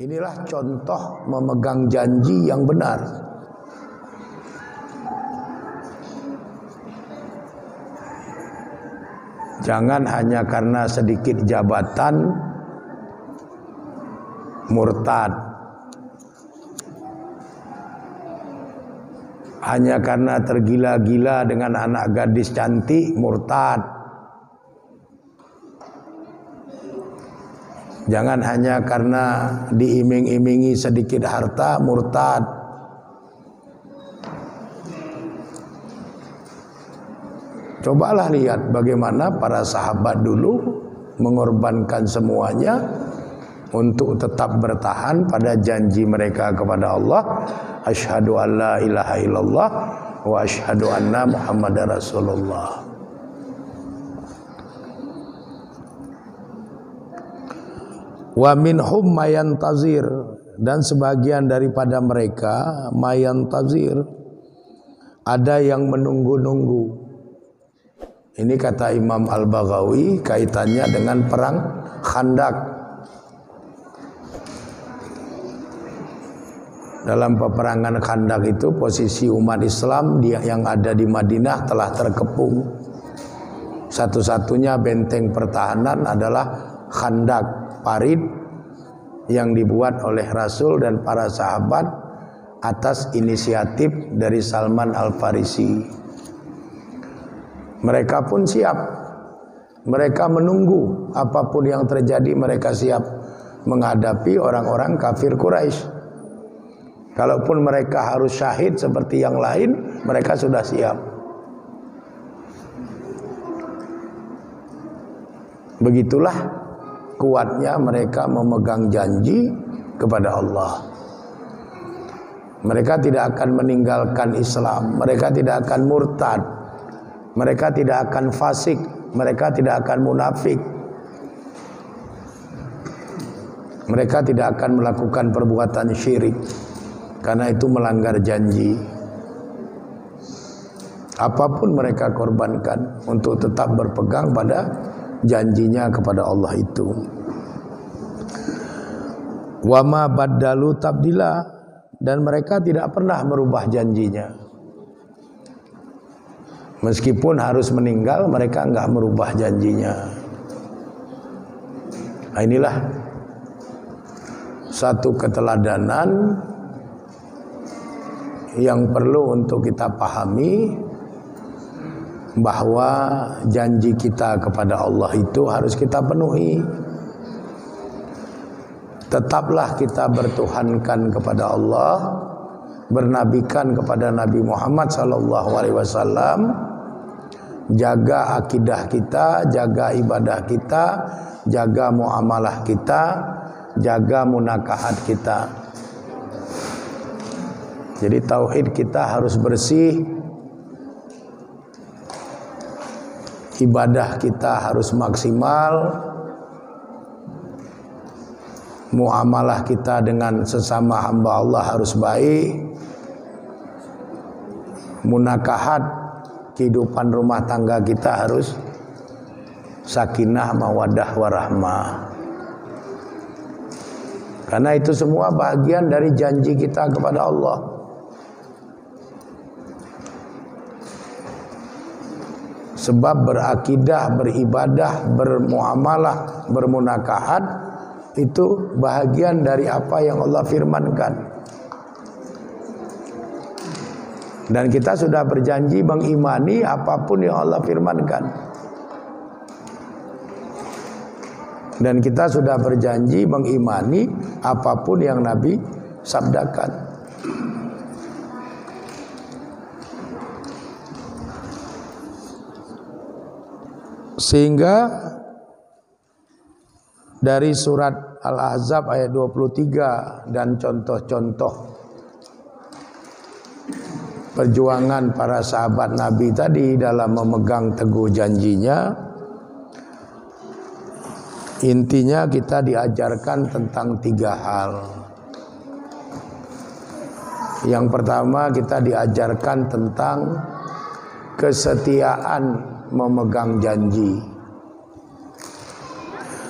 Inilah contoh memegang janji yang benar. Jangan hanya karena sedikit jabatan murtad, hanya karena tergila-gila dengan anak gadis cantik murtad. Jangan hanya karena diiming-imingi sedikit harta murtad. Cobalah lihat bagaimana para sahabat dulu mengorbankan semuanya untuk tetap bertahan pada janji mereka kepada Allah. Asyhadu an la ilaha illallah wa asyhadu anna Muhammadar Rasulullah. Wa minhum mayantazir, dan sebagian daripada mereka mayantazir, ada yang menunggu-nunggu. Ini kata Imam Al-Baghawi kaitannya dengan perang Khandak. Dalam peperangan Khandak itu posisi umat Islam yang ada di Madinah telah terkepung. Satu-satunya benteng pertahanan adalah Khandak, parit yang dibuat oleh Rasul dan para sahabat atas inisiatif dari Salman Al-Farisi. Mereka pun siap. Mereka menunggu apapun yang terjadi, mereka siap menghadapi orang-orang kafir Quraisy. Kalaupun mereka harus syahid seperti yang lain, mereka sudah siap. Begitulah kuatnya mereka memegang janji kepada Allah. Mereka tidak akan meninggalkan Islam, mereka tidak akan murtad, mereka tidak akan fasik, mereka tidak akan munafik, mereka tidak akan melakukan perbuatan syirik, karena itu melanggar janji. Apapun mereka korbankan untuk tetap berpegang pada janjinya kepada Allah itu. Wa ma baddalu tabdila, dan mereka tidak pernah merubah janjinya. Meskipun harus meninggal, mereka enggak merubah janjinya. Nah, inilah satu keteladanan yang perlu untuk kita pahami, bahwa janji kita kepada Allah itu harus kita penuhi. Tetaplah kita bertuhankan kepada Allah, bernabikan kepada Nabi Muhammad SAW, jaga akidah kita, jaga ibadah kita, jaga muamalah kita, jaga munakahat kita. Jadi tauhid kita harus bersih, ibadah kita harus maksimal, muamalah kita dengan sesama hamba Allah harus baik, munakahat kehidupan rumah tangga kita harus sakinah mawaddah warahmah. Karena itu semua bagian dari janji kita kepada Allah. Sebab berakidah, beribadah, bermuamalah, bermunakahat itu bahagian dari apa yang Allah firmankan. Dan kita sudah berjanji mengimani apapun yang Allah firmankan. Dan kita sudah berjanji mengimani apapun yang Nabi sabdakan. Sehingga dari surat Al-Ahzab ayat 23 dan contoh-contoh perjuangan para sahabat Nabi tadi dalam memegang teguh janjinya, intinya kita diajarkan tentang 3 hal. Yang pertama, kita diajarkan tentang kesetiaan memegang janji.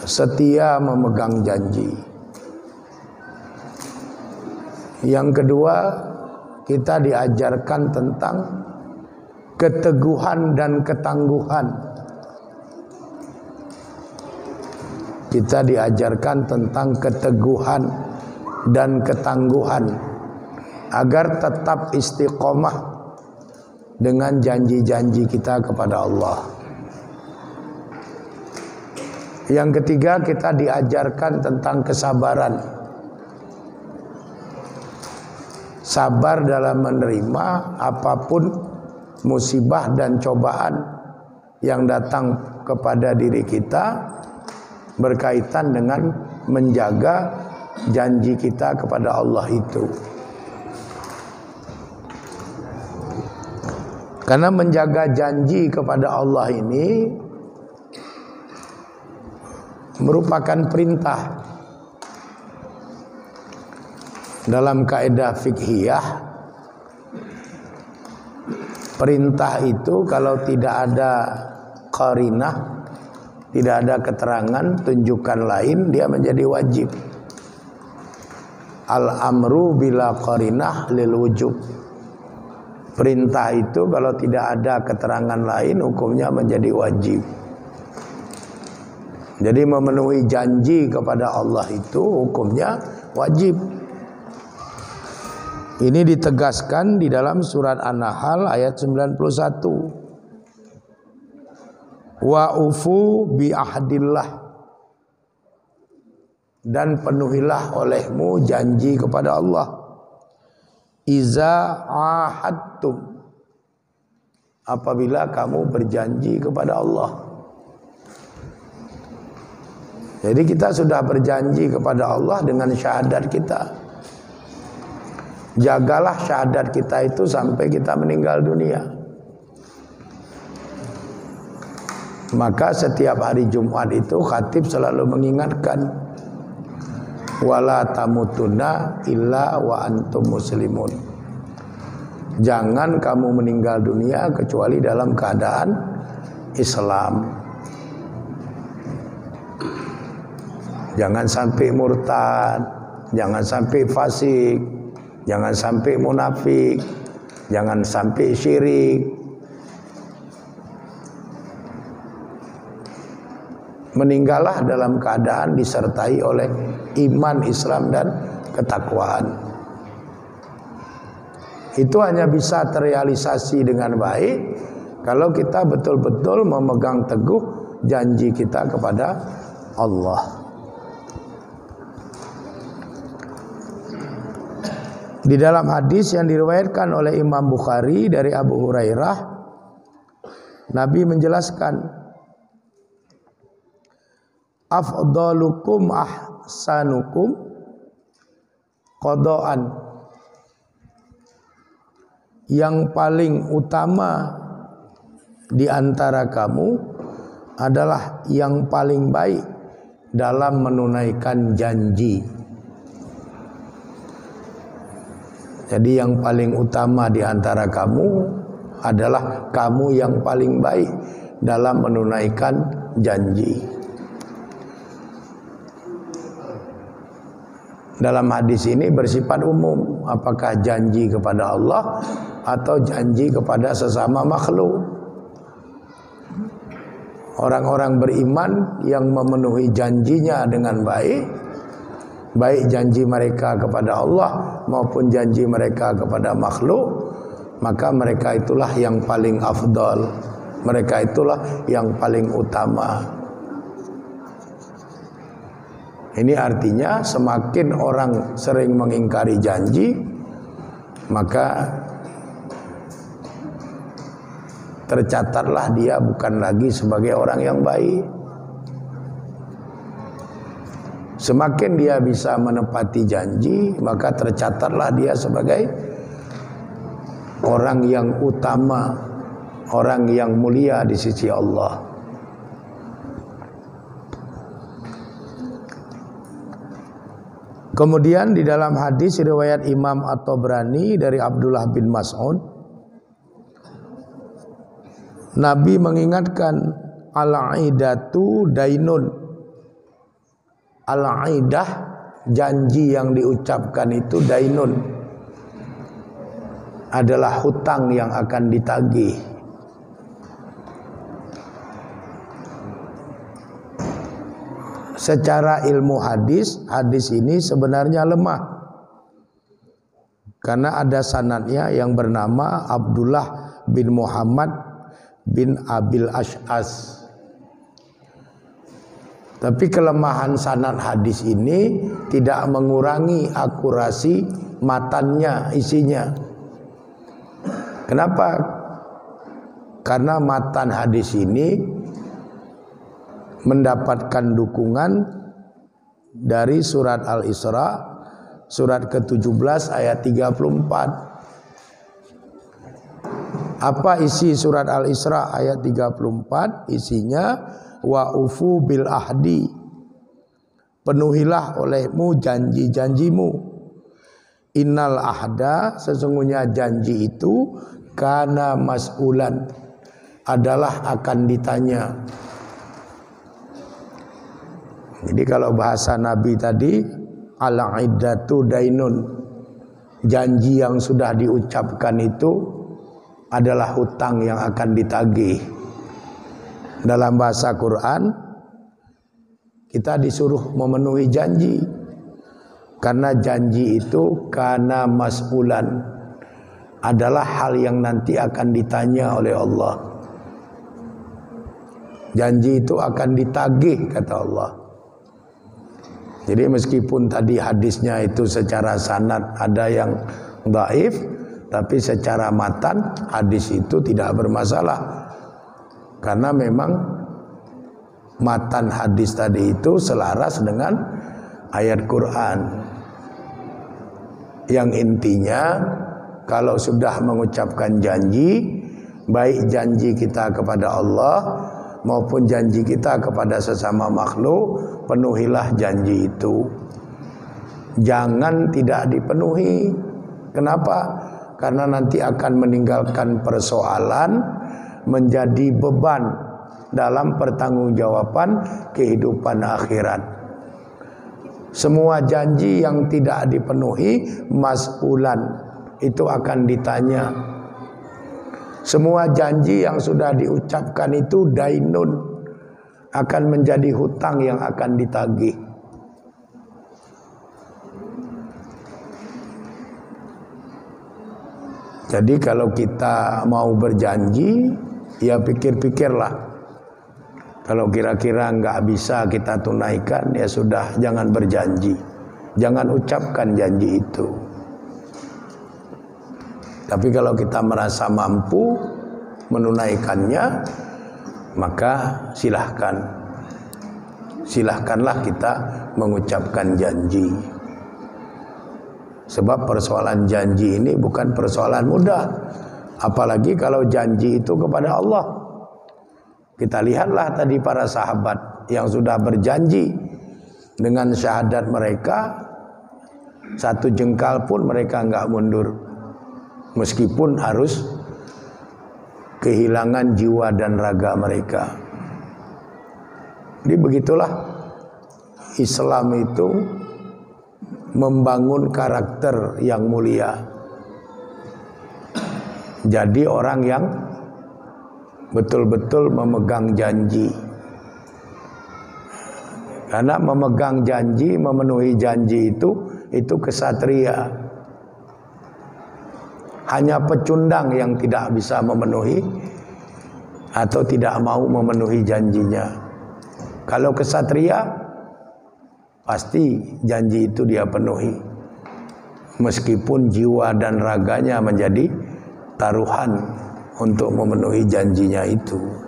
Setia memegang janji. Yang kedua, kita diajarkan tentang keteguhan dan ketangguhan. Kita diajarkan tentang keteguhan dan ketangguhan agar tetap istiqomah dengan janji-janji kita kepada Allah. Yang ketiga, kita diajarkan tentang kesabaran. Sabar dalam menerima apapun musibah dan cobaan yang datang kepada diri kita berkaitan dengan menjaga janji kita kepada Allah itu. Karena menjaga janji kepada Allah ini merupakan perintah. Dalam kaidah fiqhiyah, perintah itu kalau tidak ada qarinah, tidak ada keterangan, tunjukkan lain, dia menjadi wajib. Al-amru bila qarinah lil wujub. Perintah itu kalau tidak ada keterangan lain, hukumnya menjadi wajib. Jadi memenuhi janji kepada Allah itu hukumnya wajib. Ini ditegaskan di dalam surat An-Nahl ayat 91. Wa ufu bi ahdillah, dan penuhilah olehmu janji kepada Allah. Iza ahadtum, apabila kamu berjanji kepada Allah. Jadi kita sudah berjanji kepada Allah dengan syahadat kita. Jagalah syahadat kita itu sampai kita meninggal dunia. Maka setiap hari Jumat itu khatib selalu mengingatkan, wala tamutunna illa wa antum muslimun. Jangan kamu meninggal dunia kecuali dalam keadaan Islam. Jangan sampai murtad, jangan sampai fasik, jangan sampai munafik, jangan sampai syirik. Meninggallah dalam keadaan disertai oleh iman, Islam, dan ketakwaan. Itu hanya bisa terrealisasi dengan baik kalau kita betul-betul memegang teguh janji kita kepada Allah. Di dalam hadis yang diriwayatkan oleh Imam Bukhari dari Abu Hurairah, Nabi menjelaskan, afdalukum ahsanukum qadaan. Yang paling utama di antara kamu adalah yang paling baik dalam menunaikan janji. Jadi yang paling utama di antara kamu adalah kamu yang paling baik dalam menunaikan janji. Dalam hadis ini bersifat umum, apakah janji kepada Allah atau janji kepada sesama makhluk. Orang-orang beriman yang memenuhi janjinya dengan baik, baik janji mereka kepada Allah maupun janji mereka kepada makhluk, maka mereka itulah yang paling afdal, mereka itulah yang paling utama. Ini artinya semakin orang sering mengingkari janji, maka tercatatlah dia bukan lagi sebagai orang yang baik. Semakin dia bisa menepati janji, maka tercatatlah dia sebagai orang yang utama, orang yang mulia di sisi Allah. Kemudian di dalam hadis riwayat Imam At-Tabrani dari Abdullah bin Mas'ud, Nabi mengingatkan, al-aidatu dainun. Al-aidah, janji yang diucapkan itu dainun, adalah hutang yang akan ditagih. Secara ilmu hadis, hadis ini sebenarnya lemah karena ada sanadnya yang bernama Abdullah bin Muhammad bin Abil Ash'as. Tapi kelemahan sanad hadis ini tidak mengurangi akurasi matannya, isinya. Kenapa? Karena matan hadis ini mendapatkan dukungan dari surat Al-Isra, surat ke-17 ayat 34. Apa isi surat Al-Isra ayat 34? Isinya wa ufu bil ahdi, penuhilah olehmu janji-janjimu. Innal ahda, sesungguhnya janji itu kana mas'ulan, adalah akan ditanya. Jadi kalau bahasa Nabi tadi, al-iddatu dainun, janji yang sudah diucapkan itu adalah hutang yang akan ditagih. Dalam bahasa Quran, kita disuruh memenuhi janji, karena janji itu kana mas'ulan, adalah hal yang nanti akan ditanya oleh Allah. Janji itu akan ditagih, kata Allah. Jadi meskipun tadi hadisnya itu secara sanad ada yang dhaif, tapi secara matan hadis itu tidak bermasalah. Karena memang matan hadis tadi itu selaras dengan ayat Quran. Yang intinya kalau sudah mengucapkan janji, baik janji kita kepada Allah maupun janji kita kepada sesama makhluk, penuhilah janji itu. Jangan tidak dipenuhi. Kenapa? Karena nanti akan meninggalkan persoalan, menjadi beban dalam pertanggungjawaban kehidupan akhirat. Semua janji yang tidak dipenuhi mas'ulan, itu akan ditanya. Semua janji yang sudah diucapkan itu dainun, akan menjadi hutang yang akan ditagih. Jadi kalau kita mau berjanji, ya pikir-pikirlah. Kalau kira-kira nggak bisa kita tunaikan, ya sudah, jangan berjanji. Jangan ucapkan janji itu. Tapi kalau kita merasa mampu menunaikannya, maka silahkanlah kita mengucapkan janji. Sebab persoalan janji ini bukan persoalan mudah. Apalagi kalau janji itu kepada Allah. Kita lihatlah tadi para sahabat yang sudah berjanji dengan syahadat mereka, satu jengkal pun mereka enggak mundur. Meskipun harus kehilangan jiwa dan raga mereka. Jadi begitulah Islam itu membangun karakter yang mulia. Jadi orang yang betul-betul memegang janji. Karena memegang janji, memenuhi janji itu kesatria. Hanya pecundang yang tidak bisa memenuhi atau tidak mau memenuhi janjinya. Kalau kesatria, pasti janji itu dia penuhi. Meskipun jiwa dan raganya menjadi taruhan untuk memenuhi janjinya itu.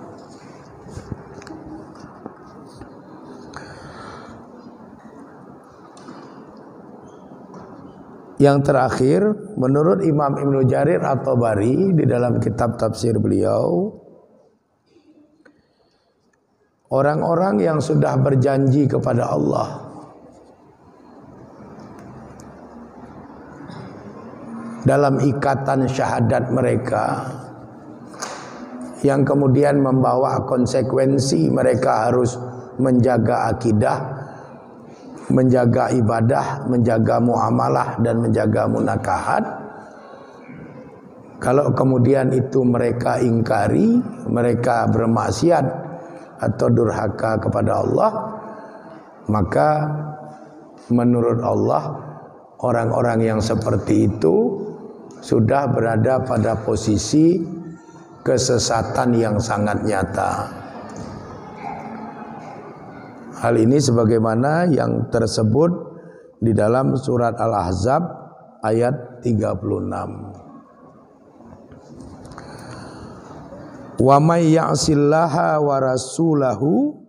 Yang terakhir, menurut Imam Ibnu Jarir At-Tabari di dalam kitab tafsir beliau, orang-orang yang sudah berjanji kepada Allah dalam ikatan syahadat mereka, yang kemudian membawa konsekuensi mereka harus menjaga akidah, menjaga ibadah, menjaga muamalah dan menjaga munakahat, Kalau kemudian itu mereka ingkari, mereka bermaksiat atau durhaka kepada Allah, maka menurut Allah orang-orang yang seperti itu sudah berada pada posisi kesesatan yang sangat nyata. Hal ini sebagaimana yang tersebut di dalam surat Al-Ahzab ayat 36. Wa may ya'sillaha wa rasulahu,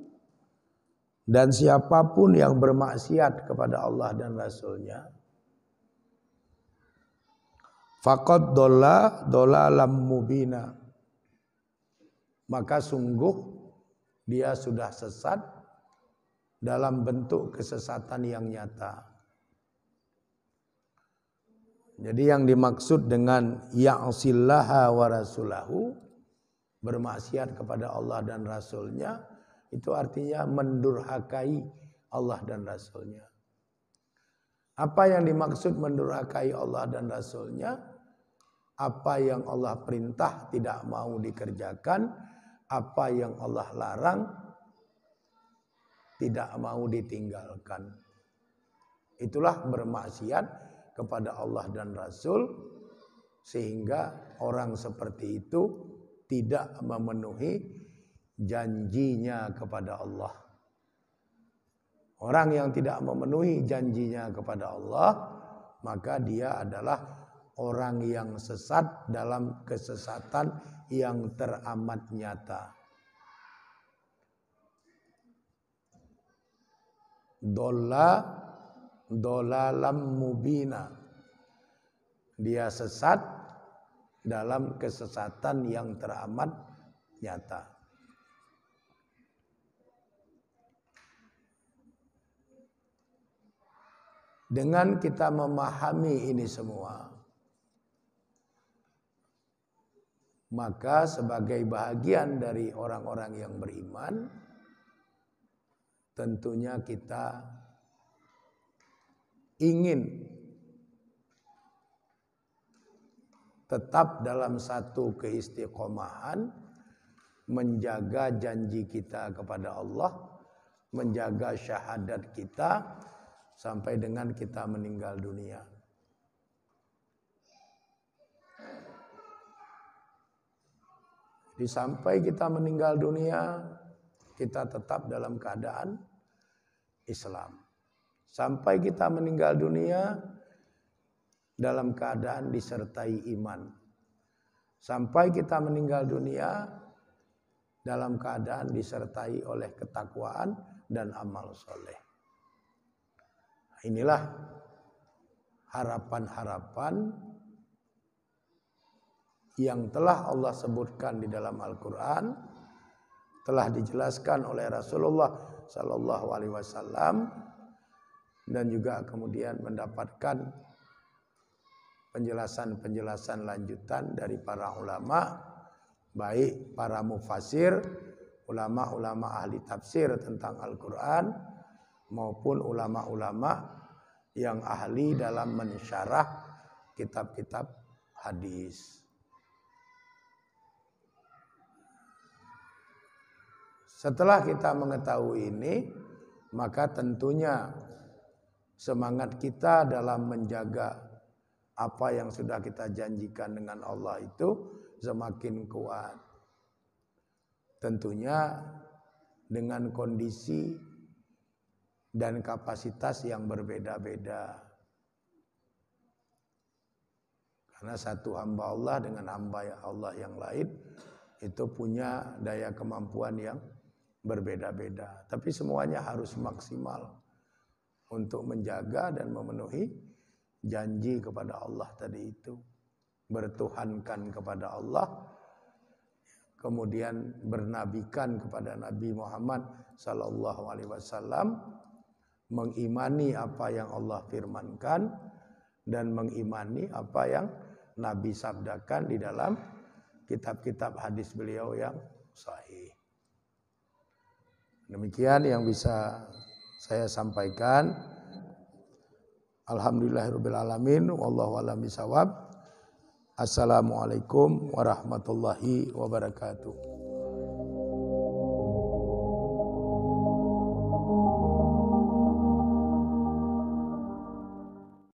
dan siapapun yang bermaksiat kepada Allah dan Rasulnya, faqad dhalla dhalalam mubina, maka sungguh dia sudah sesat dalam bentuk kesesatan yang nyata. Jadi yang dimaksud dengan ya'sillaha wa rasulahu, bermaksiat kepada Allah dan Rasulnya, itu artinya mendurhakai Allah dan Rasulnya. Apa yang dimaksud mendurhakai Allah dan Rasulnya? Apa yang Allah perintah tidak mau dikerjakan, apa yang Allah larang tidak mau ditinggalkan. Itulah bermaksiat kepada Allah dan Rasul, sehingga orang seperti itu tidak memenuhi janjinya kepada Allah. Orang yang tidak memenuhi janjinya kepada Allah, maka dia adalah orang yang sesat dalam kesesatan yang teramat nyata. Dhalalam mubina, dia sesat dalam kesesatan yang teramat nyata. Dengan kita memahami ini semua, maka sebagai bahagian dari orang-orang yang beriman, tentunya kita ingin tetap dalam satu keistiqomahan, menjaga janji kita kepada Allah, menjaga syahadat kita sampai dengan kita meninggal dunia. Jadi sampai kita meninggal dunia, kita tetap dalam keadaan Islam. Sampai kita meninggal dunia dalam keadaan disertai iman. Sampai kita meninggal dunia dalam keadaan disertai oleh ketakwaan dan amal soleh. Inilah harapan-harapan yang telah Allah sebutkan di dalam Al-Quran, telah dijelaskan oleh Rasulullah Sallallahu Alaihi Wasallam, dan juga kemudian mendapatkan penjelasan-penjelasan lanjutan dari para ulama, baik para mufasir, ulama-ulama ahli tafsir tentang Al-Quran, maupun ulama-ulama yang ahli dalam mensyarah kitab-kitab hadis. Setelah kita mengetahui ini, maka tentunya semangat kita dalam menjaga apa yang sudah kita janjikan dengan Allah itu semakin kuat. Tentunya dengan kondisi dan kapasitas yang berbeda-beda. Karena satu hamba Allah dengan hamba Allah yang lain itu punya daya kemampuan yang berbeda-beda. Tapi semuanya harus maksimal untuk menjaga dan memenuhi janji kepada Allah tadi itu. Bertuhankan kepada Allah, kemudian bernabikan kepada Nabi Muhammad sallallahu alaihi wasallam, mengimani apa yang Allah firmankan dan mengimani apa yang Nabi sabdakan di dalam kitab-kitab hadis beliau yang sahih. Demikian yang bisa saya sampaikan. Alhamdulillahirabbil alamin, wallahu a'lam bishawab. Assalamualaikum warahmatullahi wabarakatuh.